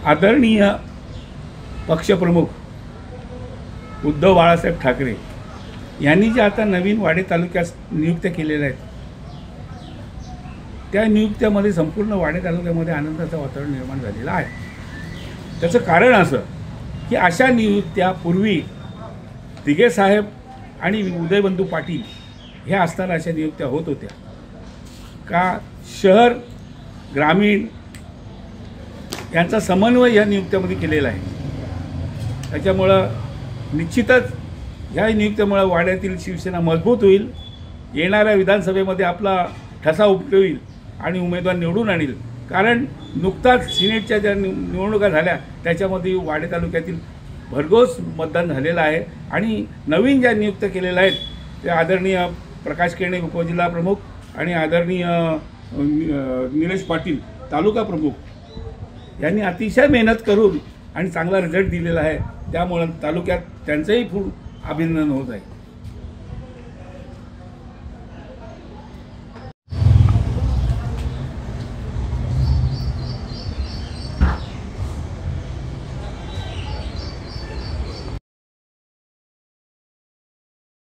आदरणीय पक्षप्रमुख उद्धव बाळासाहेब ठाकरे यांनी जे आता नवीन वाडे तालुक्यात नियुक्त्या केलेल्या आहेत त्या नियुक्त्यामध्ये संपूर्ण वाडे तालुक्यामध्ये आनंदाचं वातावरण निर्माण झालेलं आहे। त्याचं कारण असं की अशा नियुक्त्या पूर्वी दिघे साहेब आणि उदयबंधू पाटील हे असताना अशा नियुक्त्या होत होत्या का शहर ग्रामीण यांचा समन्वय या नियुक्त्यामध्ये केलेला आहे। त्याच्यामुळं निश्चितच या नियुक्तीमुळे वाड्यातील शिवसेना मजबूत होईल, येणाऱ्या विधानसभेमध्ये आपला ठसा उमटवेल आणि उमेदवार निवडून आणेल। कारण नुकताच सिनेटच्या ज्या निवडणुका झाल्या त्याच्यामध्ये वाडे तालुक्यातील भरघोस मतदान झालेलं आहे आणि नवीन ज्या नियुक्त्या केलेल्या आहेत ते आदरणीय प्रकाश केणे उपजिल्हा प्रमुख आणि आदरणीय निलेश पाटील तालुका प्रमुख यांनी अतिशय मेहनत करून आणि चांगला रिझल्ट दिलेला आहे। त्यामुळे तालुक्यात त्यांचंही खूप अभिनंदन होत आहे।